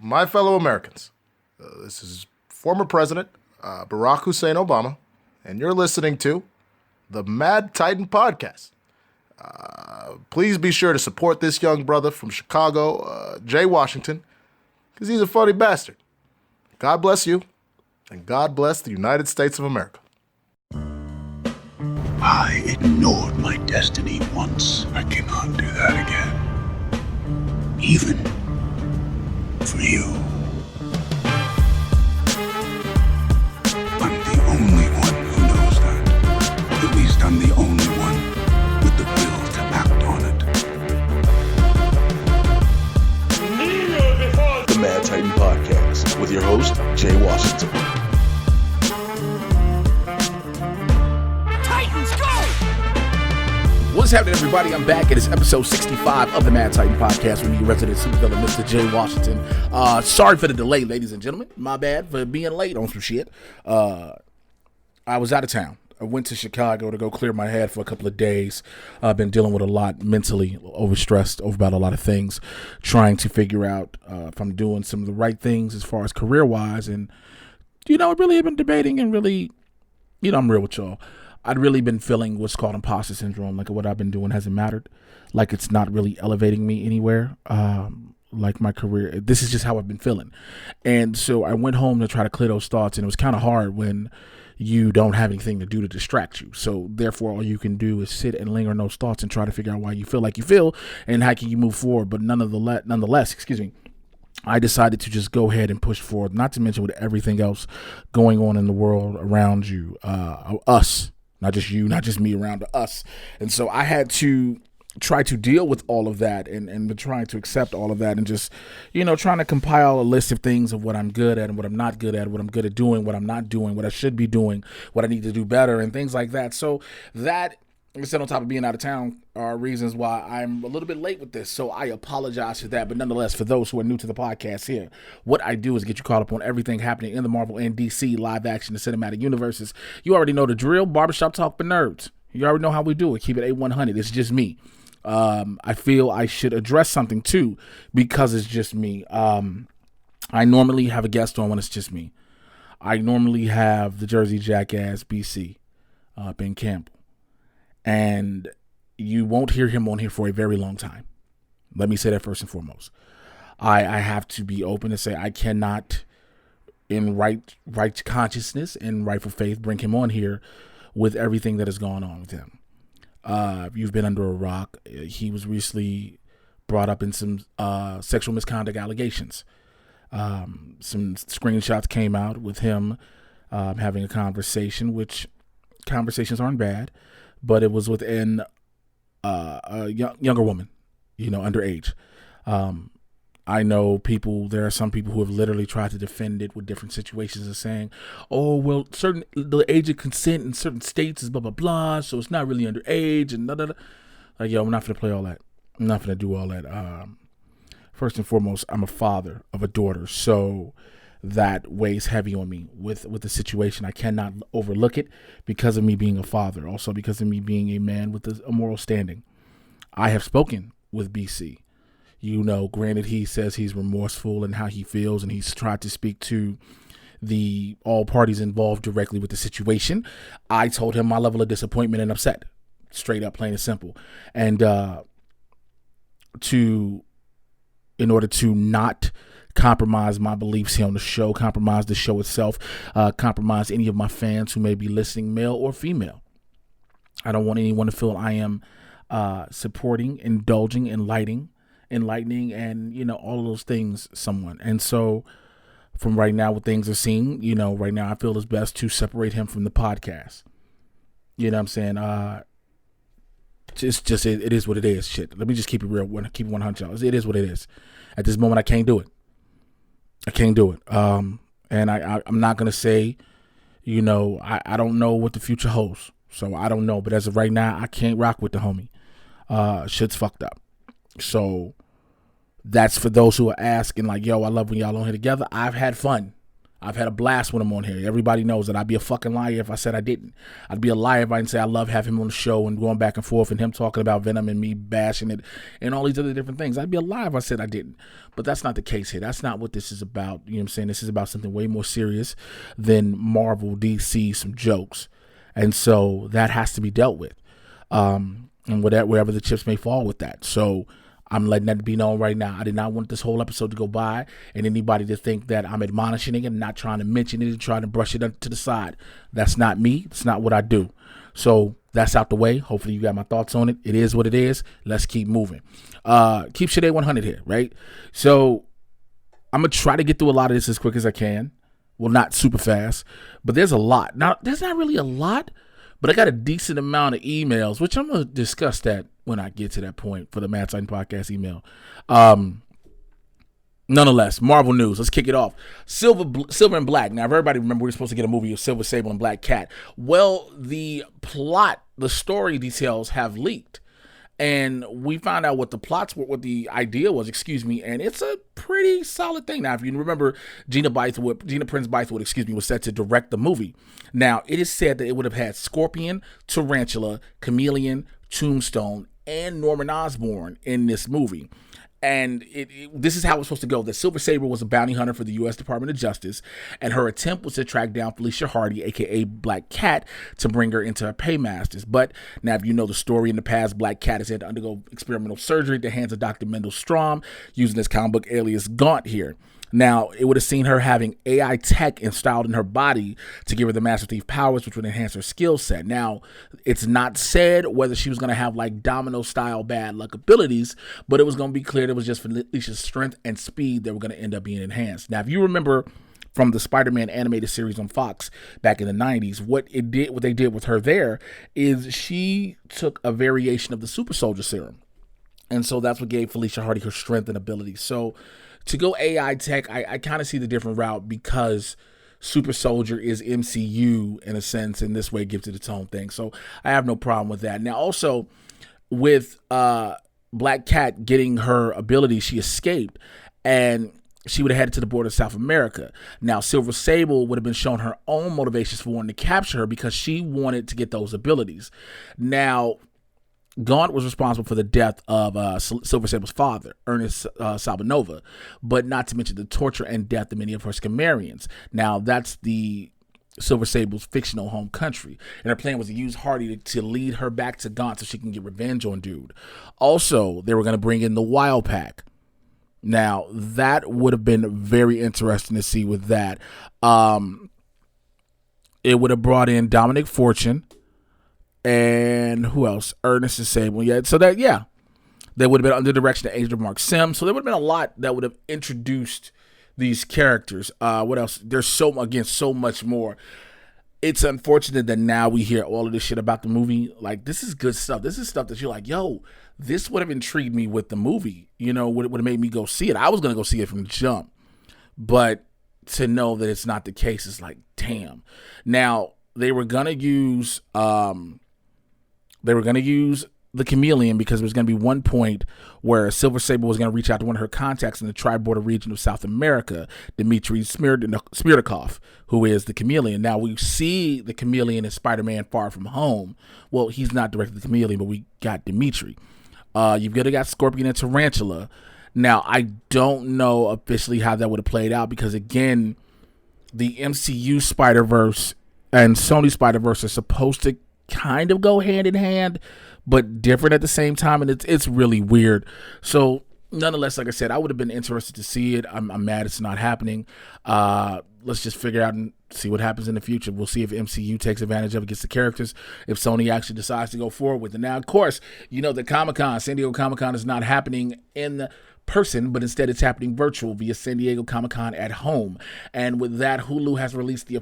my fellow Americans, this is former President Barack Hussein Obama, and you're listening to the Mad Titan Podcast. Please be sure to support this young brother from Chicago, Jay Washington, because he's a funny bastard. God bless you, and God bless the United States of America. I ignored my destiny once. I cannot do that again. Even for you. I'm the only one who knows that. At least I'm the only one with the will to act on it. The Mad Titan Podcast with your host, Jay Washington. What's happening, everybody? I'm back. It is episode 65 of the Mad Titan Podcast with me, resident supervillain, Mr. Jay Washington. Sorry for the delay, ladies and gentlemen. My bad for being late on some shit. I was out of town. I went to Chicago to go clear my head for a couple of days. I've been dealing with a lot mentally, overstressed over about a lot of things, trying to figure out if I'm doing some of the right things as far as career-wise. And, I really have been debating and really, I'm real with y'all. I'd really been feeling what's called imposter syndrome, like what I've been doing hasn't mattered, like it's not really elevating me anywhere, like my career. This is just how I've been feeling. And so I went home to try to clear those thoughts, and it was kind of hard when you don't have anything to do to distract you. So therefore, all you can do is sit and linger in those thoughts and try to figure out why you feel like you feel and how can you move forward. But nonetheless, I decided to just go ahead and push forward, not to mention with everything else going on in the world around you, us. Not just you, not just me, around us. And so I had to try to deal with all of that and trying to accept all of that and just, trying to compile a list of things of what I'm good at and what I'm not good at, what I'm good at doing, what I'm not doing, what I should be doing, what I need to do better and things like that. So that, like I said, on top of being out of town, are reasons why I'm a little bit late with this. So I apologize for that. But nonetheless, for those who are new to the podcast here, what I do is get you caught up on everything happening in the Marvel and DC live action and cinematic universes. You already know the drill. Barbershop talk for nerds. You already know how we do it. Keep it A100. It's just me. I feel I should address something too because it's just me. I normally have a guest on when it's just me. I normally have the Jersey Jackass BC, Ben Campbell. And you won't hear him on here for a very long time. Let me say that first and foremost. I have to be open and say I cannot, in right consciousness and rightful faith, bring him on here with everything that has gone on with him. You've been under a rock. He was recently brought up in some sexual misconduct allegations. Some screenshots came out with him having a conversation, which conversations aren't bad. But it was within a younger woman, underage. I know there are some people who have literally tried to defend it with different situations and saying, oh, well, the age of consent in certain states is blah, blah, blah, so it's not really underage and da, da, da. Like, I'm not going to play all that. I'm not going to do all that. First and foremost, I'm a father of a daughter, so that weighs heavy on me with the situation. I cannot overlook it because of me being a father, also because of me being a man with a moral standing. I have spoken with BC. Granted, he says he's remorseful and how he feels, and he's tried to speak to all parties involved directly with the situation. I told him my level of disappointment and upset, straight up, plain and simple. And in order to not compromise my beliefs here on the show, compromise the show itself, compromise any of my fans who may be listening, male or female. I don't want anyone to feel I am supporting, indulging, enlightening, and, all of those things, someone. And so from right now, what things are seen, right now I feel it's best to separate him from the podcast. You know what I'm saying? It is what it is. Shit. Let me just keep it real. Keep it 100. It is what it is. At this moment, I can't do it. And I'm not going to say, I don't know what the future holds. So I don't know. But as of right now, I can't rock with the homie. Shit's fucked up. So that's for those who are asking, like, yo, I love when y'all on here together. I've had fun. I've had a blast with him on here. Everybody knows that I'd be a fucking liar if I said I didn't. I'd be a liar if I didn't say I love having him on the show and going back and forth and him talking about Venom and me bashing it and all these other different things. I'd be a liar if I said I didn't. But that's not the case here. That's not what this is about. You know what I'm saying? This is about something way more serious than Marvel, DC, some jokes. And so that has to be dealt with. And wherever the chips may fall with that. So I'm letting that be known right now. I did not want this whole episode to go by and anybody to think that I'm admonishing it and not trying to mention it and trying to brush it to the side. That's not me. It's not what I do. So that's out the way. Hopefully you got my thoughts on it. It is what it is. Let's keep moving. Keep shit A100 here, right? So I'm going to try to get through a lot of this as quick as I can. Well, not super fast, but there's a lot. Now, there's not really a lot, but I got a decent amount of emails, which I'm going to discuss that when I get to that point for the Mad Titan Podcast email. Nonetheless, Marvel news. Let's kick it off. Silver and Black. Now, if everybody remember, we were supposed to get a movie of Silver Sable and Black Cat. Well, the plot, the story details have leaked. And we found out what the idea was, and it's a pretty solid thing. Now, if you remember, Gina Prince Bythewood, was set to direct the movie. Now, it is said that it would have had Scorpion, Tarantula, Chameleon, Tombstone, and Norman Osborn in this movie. And this is how it was supposed to go. That Silver Sable was a bounty hunter for the U.S. Department of Justice, and her attempt was to track down Felicia Hardy, a.k.a. Black Cat, to bring her into her paymasters. But now, if you know the story in the past, Black Cat has had to undergo experimental surgery at the hands of Dr. Mendel Strom, using his comic book alias Gaunt here. Now, it would have seen her having AI tech installed in her body to give her the Master Thief powers, which would enhance her skill set. Now, it's not said whether she was going to have like Domino-style bad luck abilities, but it was going to be clear that it was just Felicia's strength and speed that were going to end up being enhanced. Now, if you remember from the Spider-Man animated series on Fox back in the 90s, what they did with her there is she took a variation of the Super Soldier Serum. And so that's what gave Felicia Hardy her strength and ability. So to go AI tech, I kind of see the different route because Super Soldier is MCU in a sense, and this way gives it its own thing. So I have no problem with that. Now, also with Black Cat getting her ability, she escaped, and she would have headed to the border of South America. Now, Silver Sable would have been shown her own motivations for wanting to capture her because she wanted to get those abilities. Now, Gaunt was responsible for the death of Silver Sable's father, Ernest Salvanova, but not to mention the torture and death of many of her Scamarians. Now, that's the Silver Sable's fictional home country, and her plan was to use Hardy to lead her back to Gaunt so she can get revenge on dude. Also, they were going to bring in the Wild Pack. Now, that would have been very interesting to see with that. It would have brought in Dominic Fortune, and who else? Ernest and Sable. Yeah, so that, yeah. They would have been under the direction of Agent Mark Sim. So there would have been a lot that would have introduced these characters. What else? There's so much more. It's unfortunate that now we hear all of this shit about the movie. Like, this is good stuff. This is stuff that you're like, yo, this would have intrigued me with the movie. You know, would have made me go see it. I was going to go see it from the jump. But to know that it's not the case is like, damn. Now, they were going to use the Chameleon because there was going to be one point where Silver Sable was going to reach out to one of her contacts in the tri-border region of South America, Dmitry Smirnikov, who is the Chameleon. Now, we see the Chameleon in Spider-Man Far From Home. Well, he's not directly the Chameleon, but we got Dmitry. You've got Scorpion and Tarantula. Now, I don't know officially how that would have played out because, again, the MCU Spider-Verse and Sony Spider-Verse are supposed to kind of go hand in hand, but different at the same time, and it's really weird. So nonetheless, like I said, I would have been interested to see it. I'm mad it's not happening. Let's just figure out and see what happens in the future. We'll see if MCU takes advantage of it, gets the characters, if Sony actually decides to go forward with it. Now, of course, you know the Comic-Con, San Diego Comic-Con is not happening in person, but instead it's happening virtual via San Diego Comic-Con at home. And with that, Hulu has released the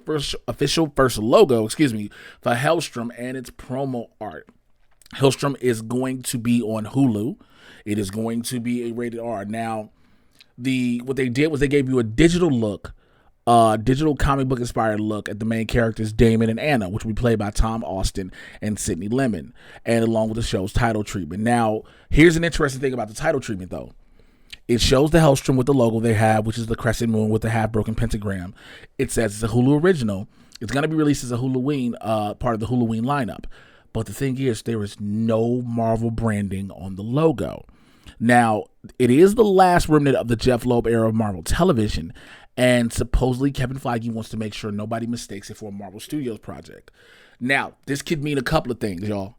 official first logo, for Helstrom and its promo art. Helstrom is going to be on Hulu. It is going to be a rated R. Now, what they did was they gave you a digital look, digital comic book inspired look at the main characters Damon and Anna, which will be played by Tom Austin and Sidney Lemon, and along with the show's title treatment. Now, here's an interesting thing about the title treatment, though. It shows the Hellstrom with the logo they have, which is the crescent moon with the half-broken pentagram. It says it's a Hulu original. It's going to be released as a Huluween, part of the Huluween lineup. But the thing is, there is no Marvel branding on the logo. Now, it is the last remnant of the Jeff Loeb era of Marvel Television, and supposedly Kevin Feige wants to make sure nobody mistakes it for a Marvel Studios project. Now, this could mean a couple of things, y'all.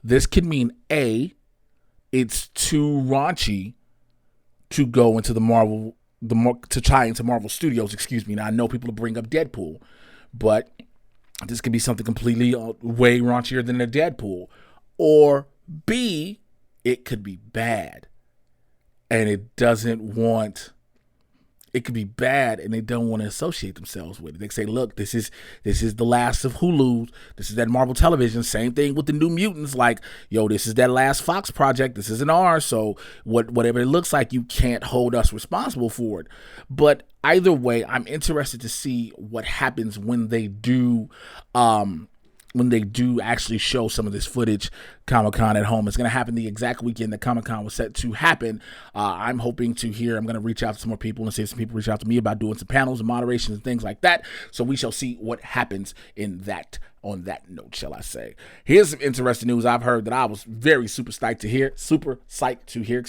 This could mean, A, it's too raunchy to go into to tie into Marvel Studios, Now, I know people bring up Deadpool, but this could be something completely way raunchier than a Deadpool. Or B, it could be bad, and it could be bad, and they don't want to associate themselves with it. They say, look, this is the last of Hulu. This is that Marvel Television. Same thing with the New Mutants. Like, yo, this is that last Fox project. This isn't ours. So whatever it looks like, you can't hold us responsible for it. But either way, I'm interested to see what happens when they do actually show some of this footage Comic-Con at home. It's going to happen the exact weekend that Comic-Con was set to happen. I'm hoping to I'm going to reach out to some more people and see if some people reach out to me about doing some panels and moderations and things like that. So we shall see what happens on that note, shall I say. Here's some interesting news I've heard that I was very super psyched to hear.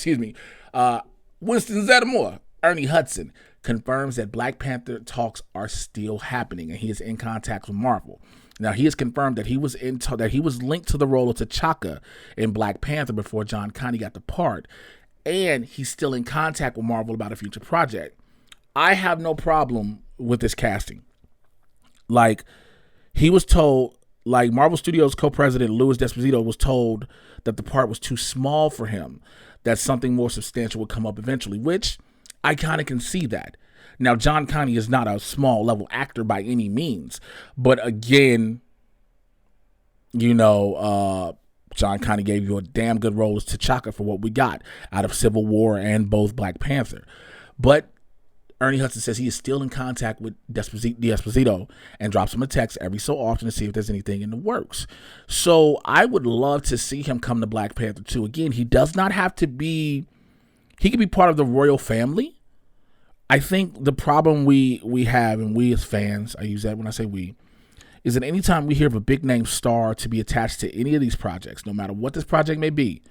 Winston Zeddemore, Ernie Hudson, confirms that Black Panther talks are still happening, and he is in contact with Marvel. Now, he has confirmed that he was linked to the role of T'Chaka in Black Panther before John Connie got the part, and he's still in contact with Marvel about a future project. I have no problem with this casting. Like, he was told, like Marvel Studios co-president Louis D'Esposito was told that the part was too small for him, that something more substantial would come up eventually, which I kind of can see that. Now, John Connie is not a small level actor by any means, but again, John Connie gave you a damn good role as T'Chaka for what we got out of Civil War and both Black Panther. But Ernie Hudson says he is still in contact with D'Esposito and drops him a text every so often to see if there's anything in the works. So I would love to see him come to Black Panther 2. Again, he does not have to be, he could be part of the royal family. I think the problem we have, and we as fans, I use that when I say we, is that anytime we hear of a big name star to be attached to any of these projects, no matter what this project may be,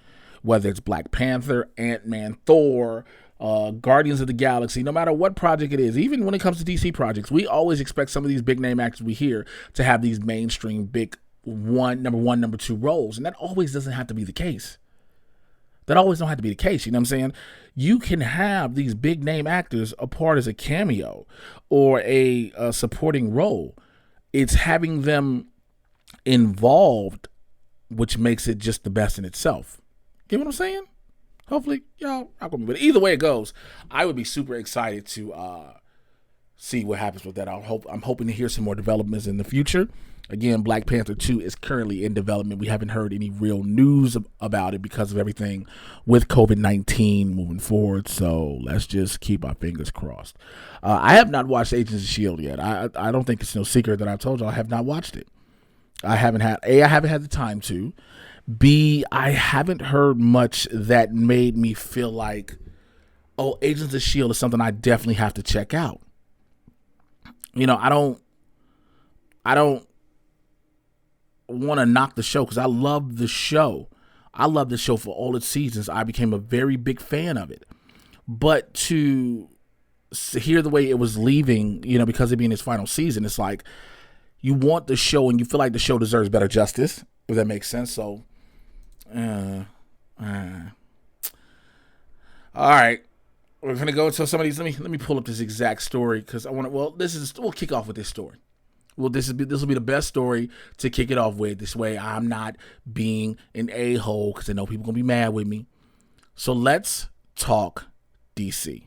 whether it's Black Panther, Ant-Man, Thor, Guardians of the Galaxy, no matter what project it is, even when it comes to DC projects, we always expect some of these big name actors we hear to have these mainstream big number one, number two roles, and that always doesn't have to be the case. That always don't have to be the case, you know what I'm saying? You can have these big name actors a part as a cameo or a supporting role. It's having them involved which makes it just the best in itself. Get what I'm saying? Hopefully, y'all rock with me. But either way it goes, I would be super excited to see what happens with that. I'm hoping to hear some more developments in the future. Again, Black Panther 2 is currently in development. We haven't heard any real news about it because of everything with COVID-19 moving forward. So let's just keep our fingers crossed. I have not watched Agents of S.H.I.E.L.D. yet. I don't think it's no secret that I've told you I have not watched it. I haven't had the time to. B, I haven't heard much that made me feel like, oh, Agents of S.H.I.E.L.D. is something I definitely have to check out. You know, I don't want to knock the show because I love the show. I love the show for all its seasons. I became a very big fan of it. But to hear the way it was leaving, you know, because it being its final season, it's like you want the show and you feel like the show deserves better justice, if that makes sense. So, all right. We're going to go into some of these. Let me pull up this exact story because I want to, we'll kick off with this story. Well, this will be the best story to kick it off with. This way I'm not being an a-hole because I know people are going to be mad with me. So let's talk DC.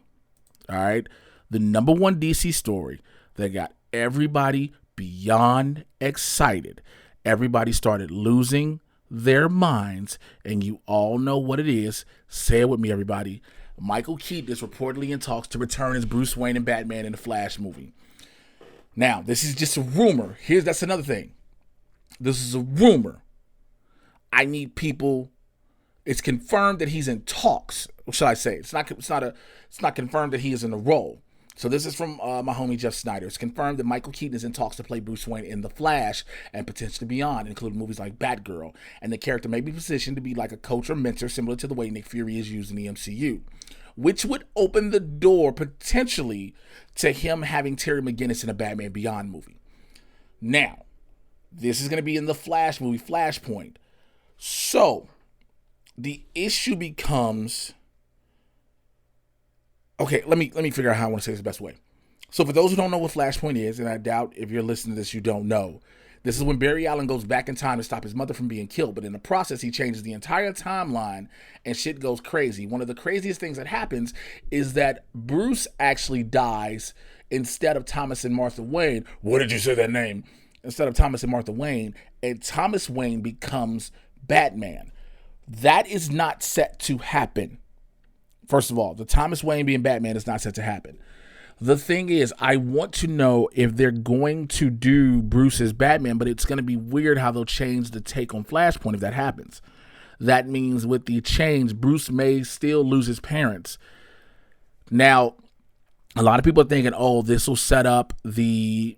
All right? The number one DC story that got everybody beyond excited. Everybody started losing their minds, and you all know what it is. Say it with me, everybody. Michael Keaton is reportedly in talks to return as Bruce Wayne and Batman in the Flash movie. Now, this is just a rumor. That's another thing. This is a rumor. I need people. It's confirmed that he's in talks. What should I say? It's not confirmed that he is in the role. So this is from my homie Jeff Snyder. It's confirmed that Michael Keaton is in talks to play Bruce Wayne in The Flash and potentially beyond, including movies like Batgirl. And the character may be positioned to be like a coach or mentor, similar to the way Nick Fury is used in the MCU, which would open the door potentially to him having Terry McGinnis in a Batman Beyond movie. Now, this is going to be in the Flash movie, Flashpoint. So, the issue becomes... Okay, let me figure out how I want to say this the best way. So for those who don't know what Flashpoint is, and I doubt if you're listening to this, you don't know, this is when Barry Allen goes back in time to stop his mother from being killed. But in the process, he changes the entire timeline and shit goes crazy. One of the craziest things that happens is that Bruce actually dies instead of Thomas and Martha Wayne. What did you say that name? Instead of Thomas and Martha Wayne, and Thomas Wayne becomes Batman. That is not set to happen. First of all, the Thomas Wayne being Batman is not set to happen. The thing is, I want to know if they're going to do Bruce as Batman, but it's going to be weird how they'll change the take on Flashpoint if that happens. That means with the change, Bruce may still lose his parents. Now, a lot of people are thinking, oh, this will set up the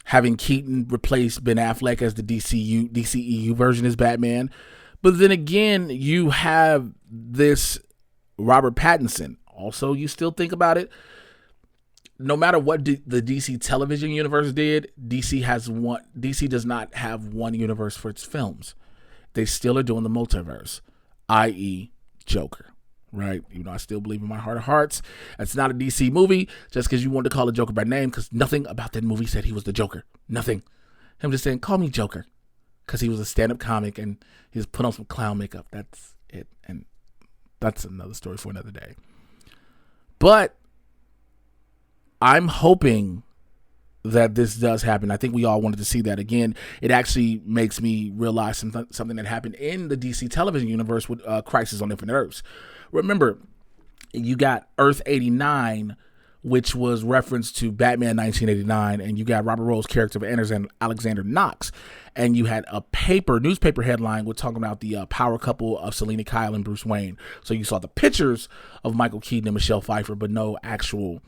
having Keaton replace Ben Affleck as the DCEU version as Batman. But then again, you have this Robert Pattinson. Also, you still think about it. No matter what the DC television universe did, DC does not have one universe for its films. They still are doing the multiverse, i.e. Joker, right? You know, I still believe in my heart of hearts. It's not a DC movie just because you wanted to call it Joker by name, because nothing about that movie said he was the Joker. Nothing. Him just saying, call me Joker, because he was a stand-up comic and he was put on some clown makeup. That's it. And that's another story for another day. But I'm hoping that this does happen. I think we all wanted to see that. Again, it actually makes me realize something that happened in the DC television universe with Crisis on Infinite Earths. Remember, you got Earth 89, which was reference to Batman 1989, and you got Robert Rowe's character of Alexander Knox, and you had a newspaper headline with talking about the power couple of Selina Kyle and Bruce Wayne. So you saw the pictures of Michael Keaton and Michelle Pfeiffer, but no actual,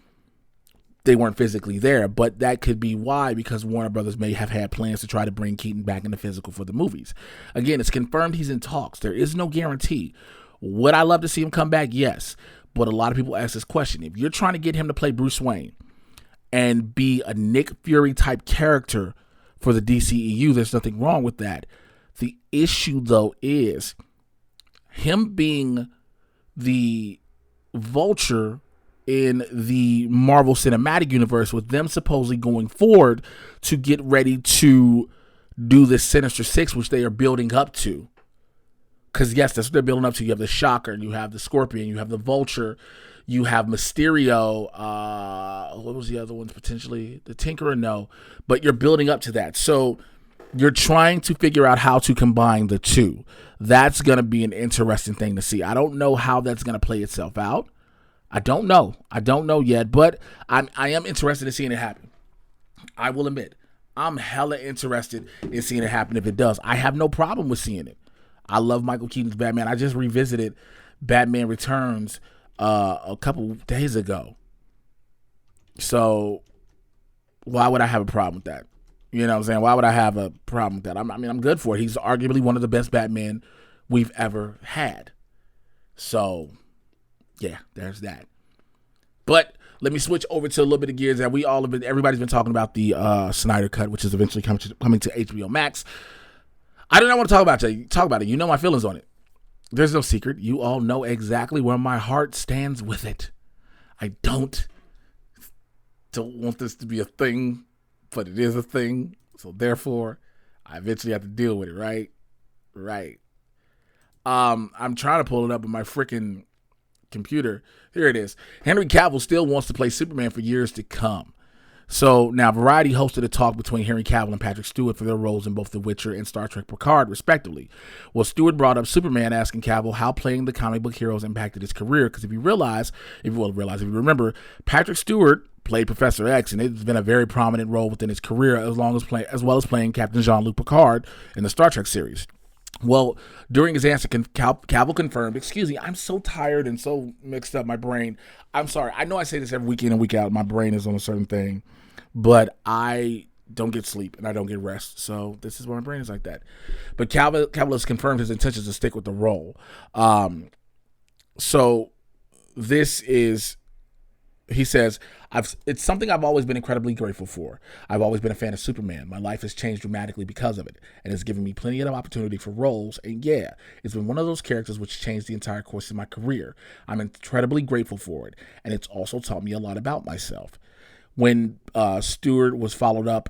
they weren't physically there. But that could be why, because Warner Brothers may have had plans to try to bring Keaton back into physical for the movies. Again, it's confirmed he's in talks. There is no guarantee. Would I love to see him come back? Yes. But a lot of people ask this question. If you're trying to get him to play Bruce Wayne and be a Nick Fury type character for the DCEU, there's nothing wrong with that. The issue, though, is him being the Vulture in the Marvel Cinematic Universe, with them supposedly going forward to get ready to do this Sinister Six, which they are building up to. Because, yes, that's what they're building up to. You have the Shocker, you have the Scorpion, you have the Vulture, you have Mysterio. What was the other ones potentially? The Tinkerer, no. But you're building up to that. So you're trying to figure out how to combine the two. That's going to be an interesting thing to see. I don't know how that's going to play itself out. I don't know. I don't know yet. But I am interested in seeing it happen. I will admit, I'm hella interested in seeing it happen if it does. I have no problem with seeing it. I love Michael Keaton's Batman. I just revisited Batman Returns a couple days ago. So why would I have a problem with that? You know what I'm saying? Why would I have a problem with that? I'm good for it. He's arguably one of the best Batman we've ever had. So, yeah, there's that. But let me switch over to a little bit of gears that everybody's been talking about, the Snyder Cut, which is eventually coming to HBO Max. I do not want to talk about it. You know my feelings on it. There's no secret. You all know exactly where my heart stands with it. I don't want this to be a thing, but it is a thing. So therefore, I eventually have to deal with it, right? Right. I'm trying to pull it up on my freaking computer. Here it is. Henry Cavill still wants to play Superman for years to come. So now Variety hosted a talk between Henry Cavill and Patrick Stewart for their roles in both The Witcher and Star Trek Picard, respectively. Well, Stewart brought up Superman, asking Cavill how playing the comic book heroes impacted his career. Because if you remember, Patrick Stewart played Professor X, and it's been a very prominent role within his career, as well as playing Captain Jean-Luc Picard in the Star Trek series. Well, during his answer, Cavill confirmed, excuse me, I'm so tired and so mixed up, my brain. I'm sorry. I know I say this every week in and week out. My brain is on a certain thing, but I don't get sleep and I don't get rest. So this is why my brain is like that. But Cavill has confirmed his intentions to stick with the role. So this is, he says, it's something I've always been incredibly grateful for. I've always been a fan of Superman. My life has changed dramatically because of it, and it's given me plenty of opportunity for roles. And yeah, it's been one of those characters which changed the entire course of my career. I'm incredibly grateful for it, and it's also taught me a lot about myself. When Stewart was following up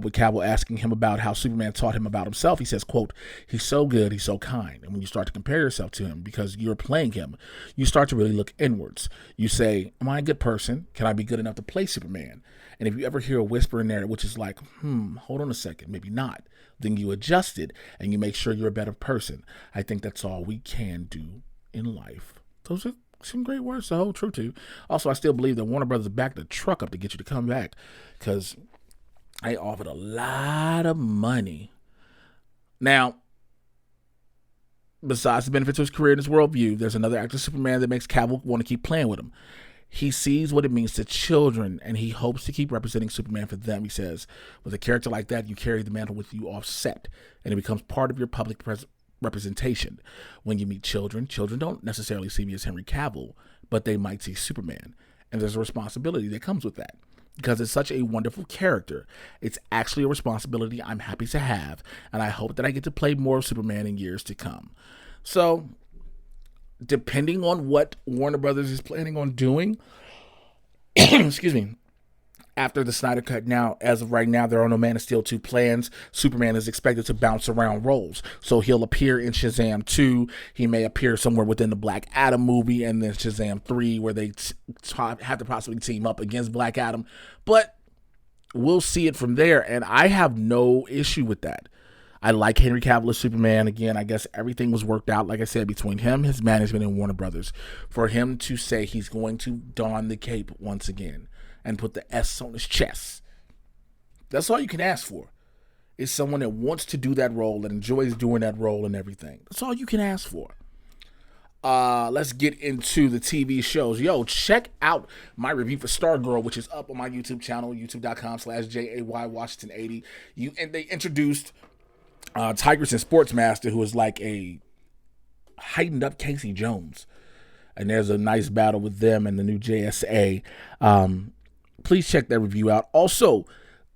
with Cavill asking him about how Superman taught him about himself, he says, quote, he's so good, he's so kind. And when you start to compare yourself to him because you're playing him, you start to really look inwards. You say, am I a good person? Can I be good enough to play Superman? And if you ever hear a whisper in there, which is like, hold on a second, maybe not, then you adjust it and you make sure you're a better person. I think that's all we can do in life. Those are some great words to hold true to. Also, I still believe that Warner Brothers backed the truck up to get you to come back because I offered a lot of money. Now, besides the benefits of his career and his worldview, there's another actor, Superman, that makes Cavill want to keep playing with him. He sees what it means to children, and he hopes to keep representing Superman for them. He says, with a character like that, you carry the mantle with you offset, and it becomes part of your public representation. When you meet children don't necessarily see me as Henry Cavill, but they might see Superman, and there's a responsibility that comes with that. Because it's such a wonderful character. It's actually a responsibility I'm happy to have, and I hope that I get to play more of Superman in years to come. So, depending on what Warner Brothers is planning on doing, excuse me, after the Snyder Cut, now, as of right now, there are no Man of Steel 2 plans. Superman is expected to bounce around roles. So he'll appear in Shazam 2. He may appear somewhere within the Black Adam movie, and then Shazam 3, where they have to possibly team up against Black Adam. But we'll see it from there, and I have no issue with that. I like Henry Cavill as Superman. Again, I guess everything was worked out, like I said, between him, his management, and Warner Brothers, for him to say he's going to don the cape once again and put the S on his chest. That's all you can ask for, is someone that wants to do that role, that enjoys doing that role and everything. That's all you can ask for. Let's get into the TV shows. Yo, check out my review for Stargirl, which is up on my YouTube channel, youtube.com/JAY-Washington80. And they introduced Tigress and Sportsmaster, who is like a heightened up Casey Jones. And there's a nice battle with them and the new JSA. Please check that review out. Also,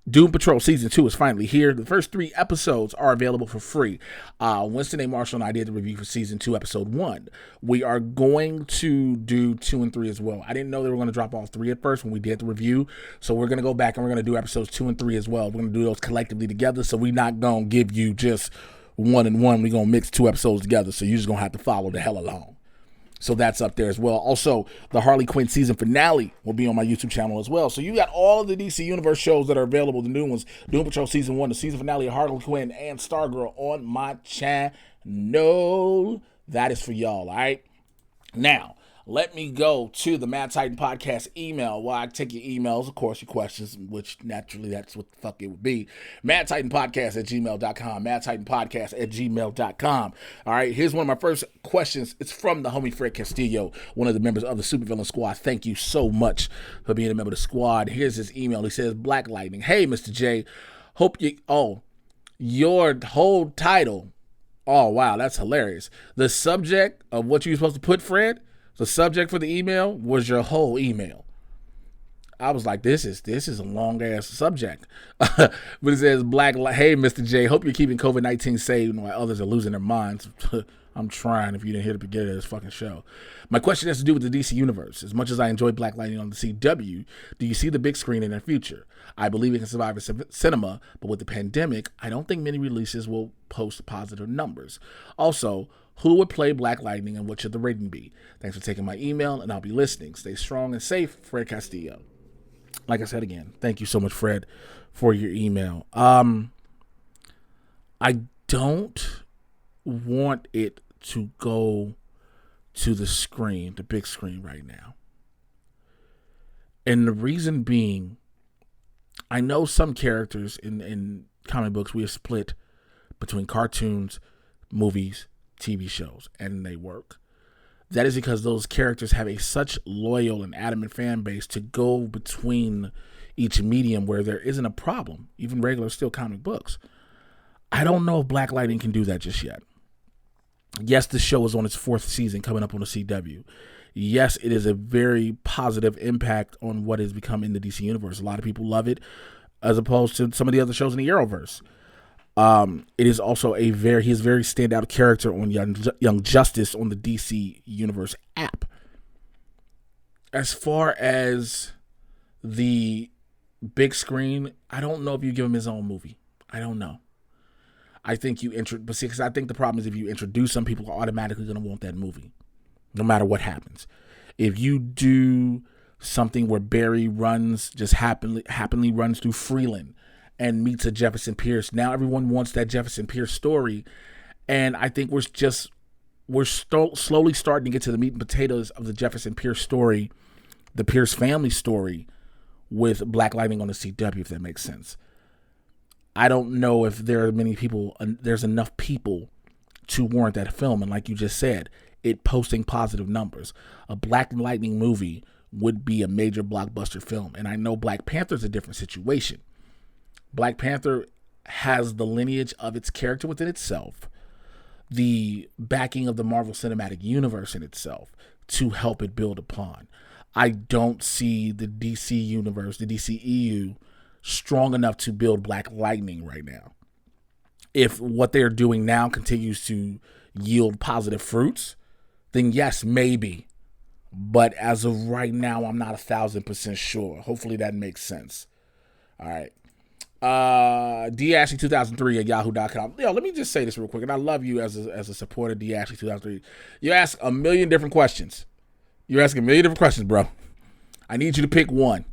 Doom Patrol Season 2 is finally here. The first 3 episodes are available for free. Winston A. Marshall and I did the review for Season 2, Episode 1. We are going to do 2 and 3 as well. I didn't know they were going to drop all 3 at first when we did the review. So we're going to go back and we're going to do Episodes 2 and 3 as well. We're going to do those collectively together. So we're not going to give you just 1 and 1. We're going to mix 2 episodes together. So you're just going to have to follow the hell along. So that's up there as well. Also, the Harley Quinn season finale will be on my YouTube channel as well. So you got all of the DC Universe shows that are available, the new ones, Doom Patrol Season 1, the season finale of Harley Quinn, and Stargirl on my channel. That is for y'all, all right? Now, let me go to the Mad Titan Podcast email. Well, I take your emails, of course, your questions, which naturally that's what the fuck it would be. MadTitanPodcast@gmail.com. MadTitanPodcast@gmail.com. All right, here's one of my first questions. It's from the homie Fred Castillo, one of the members of the Supervillain Squad. Thank you so much for being a member of the squad. Here's his email. He says, Black Lightning. Hey, Mr. J. Your whole title. Oh, wow, that's hilarious. The subject of what you were supposed to put, Fred? The subject for the email was your whole email. I was like, this is a long ass subject. But it says, hey, Mr. J, hope you're keeping COVID-19 safe while others are losing their minds. I'm trying, if you didn't hear the beginning of this fucking show. My question has to do with the DC Universe. As much as I enjoy Black Lightning on the CW, do you see the big screen in their future? I believe it can survive in cinema, but with the pandemic, I don't think many releases will post positive numbers. Also, who would play Black Lightning and what should the rating be? Thanks for taking my email, and I'll be listening. Stay strong and safe, Fred Castillo. Like I said again, thank you so much, Fred, for your email. I don't want it to go to the screen, the big screen right now. And the reason being, I know some characters in comic books, we are split between cartoons, movies, TV shows, and they work. That is because those characters have a such loyal and adamant fan base to go between each medium where there isn't a problem, even regular still comic books. I don't know if Black Lightning can do that just yet. Yes, the show is on its 4th season coming up on the CW. Yes, it is a very positive impact on what has become in the DC universe. A lot of people love it as opposed to some of the other shows in the Arrowverse. It is also he is a very standout character on Young Justice on the DC Universe app. As far as the big screen, I don't know if you give him his own movie. I don't know. I think because I think the problem is if you introduce some people are automatically going to want that movie, no matter what happens. If you do something where Barry just happily runs through Freeland and meets a Jefferson Pierce, now everyone wants that Jefferson Pierce story, and I think we're slowly starting to get to the meat and potatoes of the Jefferson Pierce story, the Pierce family story, with Black Lightning on the CW, if that makes sense. I don't know if there's enough people to warrant that film. And like you just said, it posting positive numbers. A Black Lightning movie would be a major blockbuster film. And I know Black Panther's a different situation. Black Panther has the lineage of its character within itself, the backing of the Marvel Cinematic Universe in itself to help it build upon. I don't see the DC Universe, the DCEU, strong enough to build Black Lightning right now. If what they're doing now continues to yield positive fruits, then yes, maybe. But as of right now, I'm not 1,000% sure. Hopefully that makes sense. All right. D Ashley 2003 at yahoo.com. Let me just say this real quick, and I love you as a supporter of D Ashley 2003. You ask a million different questions. You're asking a million different questions, bro. I need you to pick one.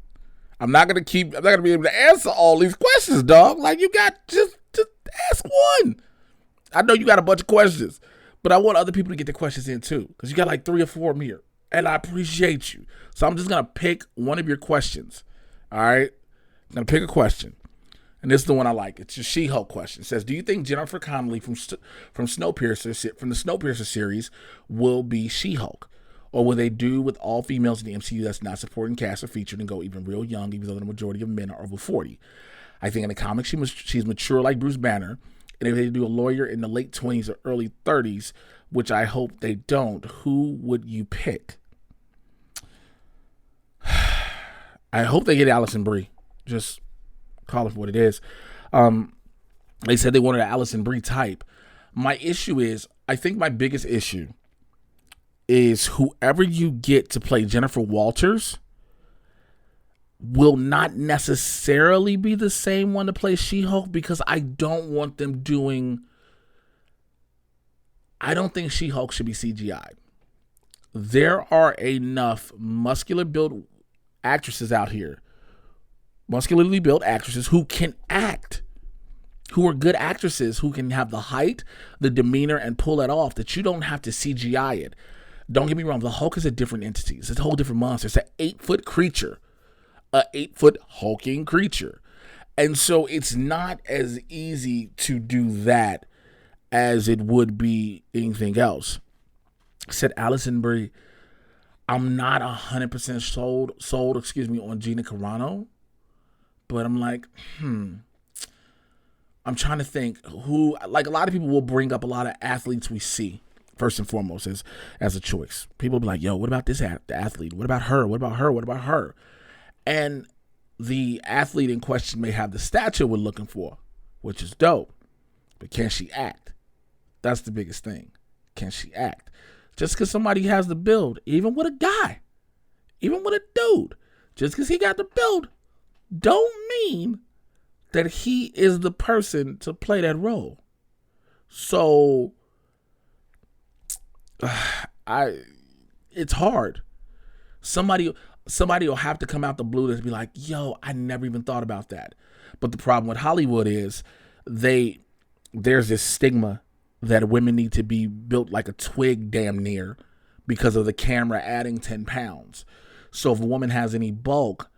I'm not gonna be able to answer all these questions, dog. Like, you got just ask one. I know you got a bunch of questions, but I want other people to get their questions in too, because you got like 3 or 4 of them here, and I appreciate you. So I'm just gonna pick one of your questions. All right, I'm gonna pick a question, and this is the one I like. It's a She-Hulk question. It says, "Do you think Jennifer Connelly from the Snowpiercer series will be She-Hulk? Or will they do with all females in the MCU that's not supporting cast or featured and go even real young, even though the majority of men are over 40? I think in the comics she's mature like Bruce Banner. And if they do a lawyer in the late 20s or early 30s, which I hope they don't, who would you pick?" I hope they get Allison Brie. Just call it for what it is. They said they wanted an Allison Brie type. My issue is, I think my biggest issue is whoever you get to play Jennifer Walters will not necessarily be the same one to play She-Hulk, because I don't want them I don't think She-Hulk should be CGI'd. There are enough muscularly built actresses out here, muscularly built actresses who can act, who are good actresses, who can have the height, the demeanor, and pull it off, that you don't have to CGI it. Don't get me wrong, the Hulk is a different entity. It's a whole different monster. It's an 8-foot creature. A 8-foot hulking creature. And so it's not as easy to do that as it would be anything else. Said Allison Brie. I'm not 100% sold on Gina Carano. But I'm like, I'm trying to think who, like, a lot of people will bring up a lot of athletes we see. First and foremost, as a choice. People will be like, yo, what about this athlete? What about her? What about her? What about her? And the athlete in question may have the stature we're looking for, which is dope. But can she act? That's the biggest thing. Can she act? Just because somebody has the build, even with a guy, even with a dude, just because he got the build, don't mean that he is the person to play that role. So it's hard. Somebody will have to come out the blue and be like, yo, I never even thought about that. But the problem with Hollywood is there's this stigma that women need to be built like a twig damn near because of the camera adding 10 pounds. So if a woman has any bulk,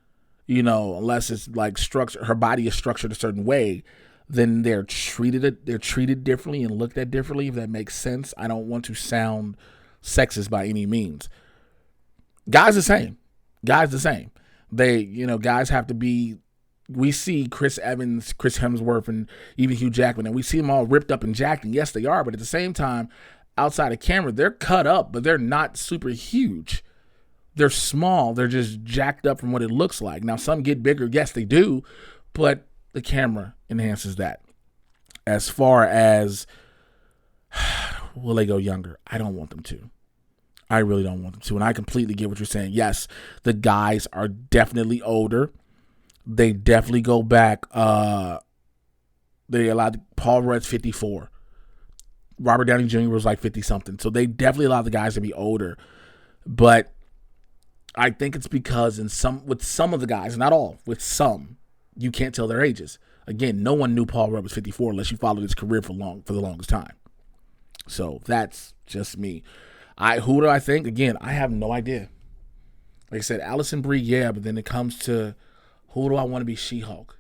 unless it's like structure, her body is structured a certain way, then they're treated differently and looked at differently, if that makes sense. I don't want to sound sexist by any means. Guys the same. Guys have to be. We see Chris Evans, Chris Hemsworth, and even Hugh Jackman, and we see them all ripped up and jacked, and yes, they are, but at the same time, outside of camera, they're cut up, but they're not super huge. They're small. They're just jacked up from what it looks like. Now, some get bigger. Yes, they do, but the camera enhances that. As far as will they go younger? I don't want them to. I really don't want them to, and I completely get what you're saying. Yes, the guys are definitely older. They definitely go back. They allowed Paul Rudd's 54. Robert Downey Jr. was like 50-something. So they definitely allowed the guys to be older. But I think it's because with some of the guys, not all, with some, you can't tell their ages. Again, no one knew Paul Rudd was 54 unless you followed his career for the longest time. So that's just me. Who do I think? Again, I have no idea. Like I said, Alison Brie, yeah, but then it comes to who do I want to be She-Hulk?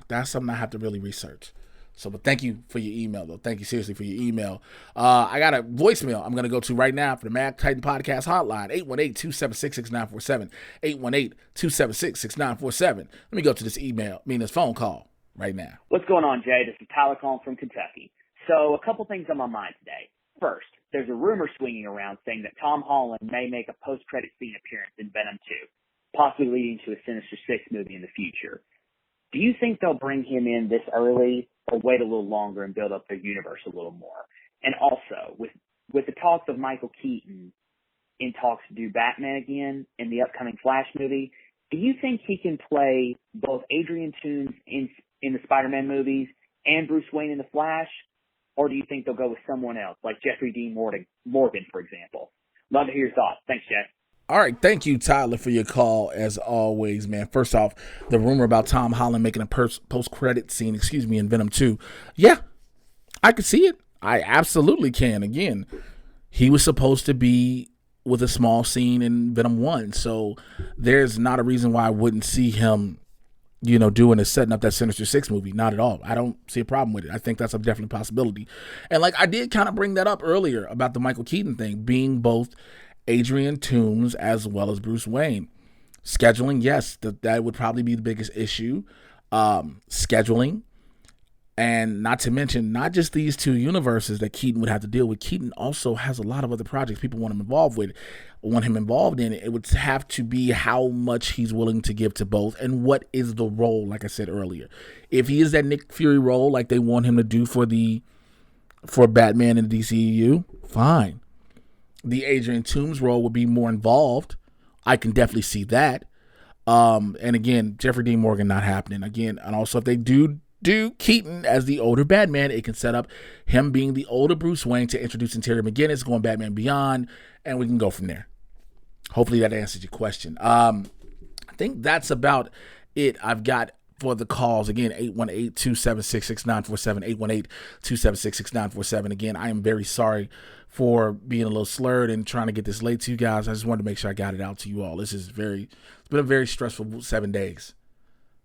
That's something I have to really research. So, but thank you for your email, though. Thank you seriously for your email. I got a voicemail I'm going to go to right now for the Mad Titan Podcast hotline, 818-276-6947, 818-276-6947. Let me go to this this phone call right now. What's going on, Jay? This is Tyler calling from Kentucky. So, a couple things on my mind today. First, there's a rumor swinging around saying that Tom Holland may make a post-credit scene appearance in Venom 2, possibly leading to a Sinister Six movie in the future. Do you think they'll bring him in this early or wait a little longer and build up their universe a little more? And also, with the talks of Michael Keaton in talks to do Batman again in the upcoming Flash movie, do you think he can play both Adrian Toomes in the Spider-Man movies and Bruce Wayne in the Flash? Or do you think they'll go with someone else, like Jeffrey Dean Morgan, for example? Love to hear your thoughts. Thanks, Jay. All right, thank you, Tyler, for your call, as always, man. First off, the rumor about Tom Holland making a post-credit scene, in Venom 2. Yeah, I could see it. I absolutely can. Again, he was supposed to be with a small scene in Venom 1, so there's not a reason why I wouldn't see him, doing setting up that Sinister Six movie. Not at all. I don't see a problem with it. I think that's a definite possibility. And I did kind of bring that up earlier about the Michael Keaton thing, being both Adrian Toomes as well as Bruce Wayne. Scheduling, yes, that would probably be the biggest issue. Scheduling, and not to mention, not just these two universes that Keaton would have to deal with. Keaton also has a lot of other projects people want him involved in. It would have to be how much he's willing to give to both, and what is the role, like I said earlier. If he is that Nick Fury role like they want him to do for Batman in the DCEU, fine. The Adrian Toomes role would be more involved. I can definitely see that. And again, Jeffrey Dean Morgan not happening. Again, and also if they do Keaton as the older Batman, it can set up him being the older Bruce Wayne to introduce Terry McGinnis, going Batman Beyond, and we can go from there. Hopefully that answers your question. I think that's it I've got for the calls. Again, 818-276-6947, 818-276-6947. Again, I am very sorry for being a little slurred and trying to get this late to you guys. I just wanted to make sure I got it out to you all. It's been a very stressful 7 days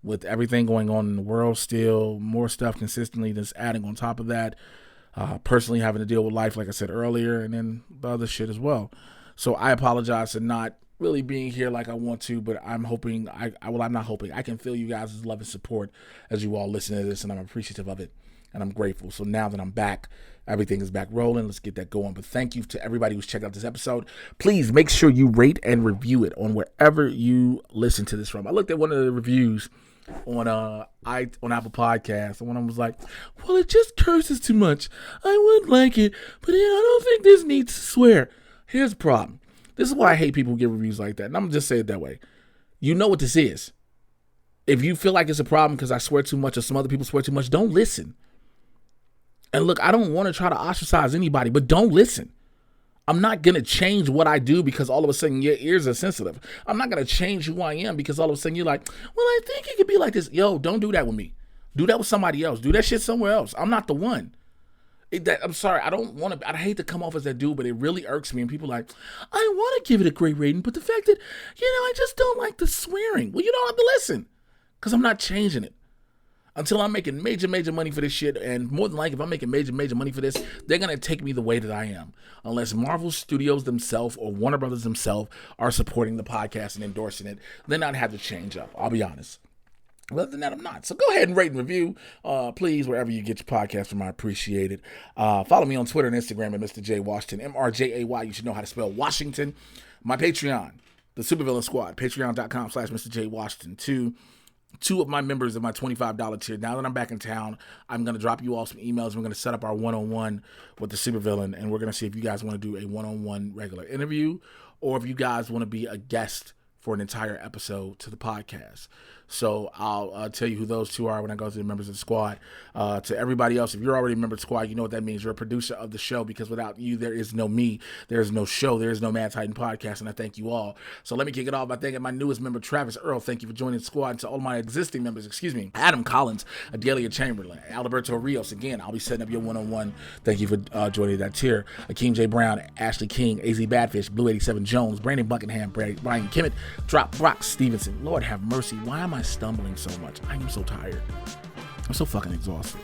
with everything going on in the world still, more stuff consistently that's adding on top of that. Personally having to deal with life, like I said earlier, and then the other shit as well. So I apologize for not really being here like I want to, but I'm hoping, I'm not hoping, I can feel you guys' love and support as you all listen to this, and I'm appreciative of it, and I'm grateful. So now that I'm back, everything is back rolling. Let's get that going. But thank you to everybody who's checked out this episode. Please make sure you rate and review it on wherever you listen to this from. I looked at one of the reviews on Apple Podcasts, and one of them was like, well, it just curses too much. I would like it, but I don't think this needs to swear. Here's the problem. This is why I hate people who give reviews like that, and I'm going to just say it that way. You know what this is. If you feel like it's a problem because I swear too much or some other people swear too much, don't listen. And look, I don't want to try to ostracize anybody, but don't listen. I'm not going to change what I do because all of a sudden your ears are sensitive. I'm not going to change who I am because all of a sudden you're like, well, I think it could be like this. Yo, don't do that with me. Do that with somebody else. Do that shit somewhere else. I'm not the one. I'm sorry. I hate to come off as that dude, but it really irks me. And people are like, I want to give it a great rating, but the fact that, I just don't like the swearing. Well, you don't have to listen. Because I'm not changing it. Until I'm making major money for this shit, and more than likely, if I'm making major money for this, they're going to take me the way that I am. Unless Marvel Studios themselves or Warner Brothers themselves are supporting the podcast and endorsing it, then I'd have to change up. I'll be honest. Other than that, I'm not. So go ahead and rate and review, please, wherever you get your podcast from. I appreciate it. Follow me on Twitter and Instagram at Mr. J Washington, MRJAY. You should know how to spell Washington. My Patreon, the Supervillain Squad, patreon.com/Mr. J Washington. Two of my members of my $25 tier. Now that I'm back in town, I'm going to drop you all some emails. We're going to set up our one-on-one with the supervillain, and we're going to see if you guys want to do a one-on-one regular interview or if you guys want to be a guest for an entire episode to the podcast. So I'll tell you who those two are when I go to the members of the squad. To everybody else, if you're already a member of the squad, you know what that means. You're a producer of the show, because without you, there is no me. There is no show. There is no Mad Titan podcast, and I thank you all. So let me kick it off by thanking my newest member, Travis Earl. Thank you for joining the squad. And to all my existing members, Adam Collins, Adelia Chamberlain, Alberto Rios. Again, I'll be setting up your one-on-one. Thank you for joining that tier. Akeem J. Brown, Ashley King, AZ Badfish, Blue 87 Jones, Brandon Buckingham, Brian Kimmett, Drop Brock Stevenson. Lord have mercy. Why am I stumbling so much? I am so tired. I'm so fucking exhausted.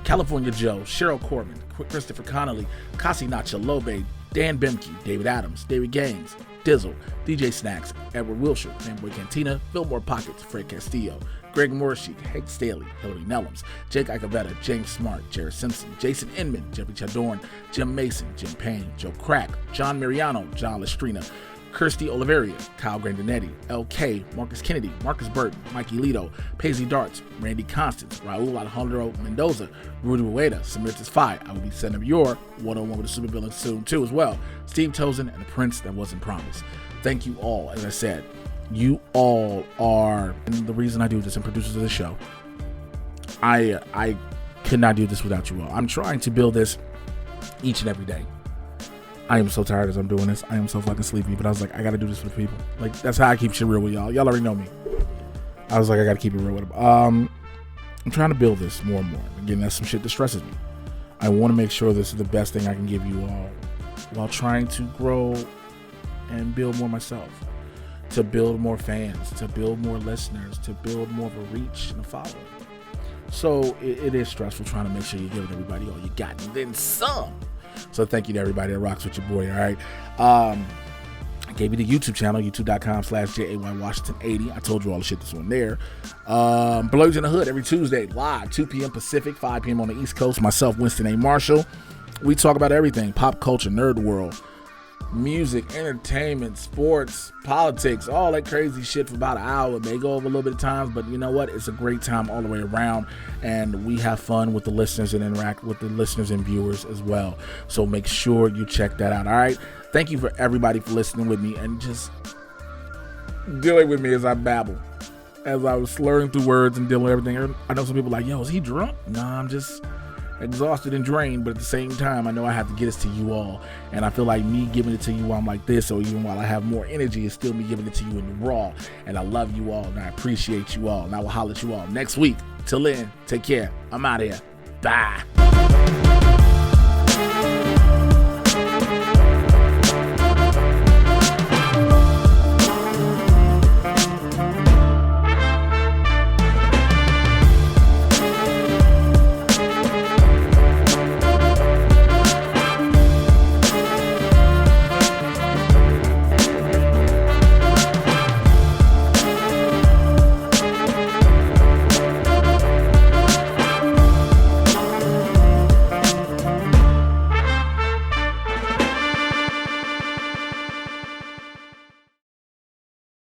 California Joe, Cheryl Corbin, Christopher Connolly, Kasi Nacha Lobe, Dan Bemke, David Adams, David Gaines, Dizzle, DJ Snacks, Edward Wilshire, Fanboy Cantina, Fillmore Pockets, Fred Castillo, Greg Morrissey, Hank Staley, Hillary Nellums, Jake Icavetta, James Smart, Jared Simpson, Jason Inman, Jeffrey Chadorn, Jim Mason, Jim Payne, Joe Crack, John Mariano, John Lestrina, Kirsty Oliveria, Kyle Grandinetti, LK, Marcus Kennedy, Marcus Burton, Mikey Lito, Paisley Darts, Randy Constance, Raul Alejandro Mendoza, Rudy Rueda, Samiritas Fi. I will be setting up your one-on-one with the supervillain soon too as well. Steve Tozen and the Prince That Wasn't Promised. Thank you all. As I said, you all are the reason I do this and producers of the show. I could not do this without you all. I'm trying to build this each and every day. I am so tired as I'm doing this. I am so fucking sleepy, but I was like, I gotta do this for the people. Like, that's how I keep shit real with y'all. Y'all already know me. I was like, I gotta keep it real with them. I'm trying to build this more and more. Again, that's some shit that stresses me. I want to make sure this is the best thing I can give you all while trying to grow and build more myself, to build more fans, to build more listeners, to build more of a reach and a following. So it is stressful trying to make sure you're giving everybody all you got and then some. So thank you to everybody that rocks with your boy, all right? I gave you the YouTube channel, youtube.com/JAYWashington80. I told you all the shit that's on there. Blurgs in the Hood every Tuesday, live, 2 p.m. Pacific, 5 p.m. on the East Coast. Myself, Winston A. Marshall. We talk about everything, pop culture, nerd world, music, entertainment, sports, politics, all that crazy shit for about an hour. It may go over a little bit of times, but you know what? It's a great time all the way around, and we have fun with the listeners and interact with the listeners and viewers as well. So make sure you check that out, all right? Thank you for everybody for listening with me and just dealing with me as I babble, as I was slurring through words and dealing with everything. I know some people are like, yo, is he drunk? Nah, I'm just exhausted and drained, but at the same time, I know I have to get this to you all, and I feel like me giving it to you while I'm like this, or even while I have more energy, is still me giving it to you in the raw. And I love you all, and I appreciate you all, and I will holler at you all next week. Till then, take care. I'm out of here. Bye.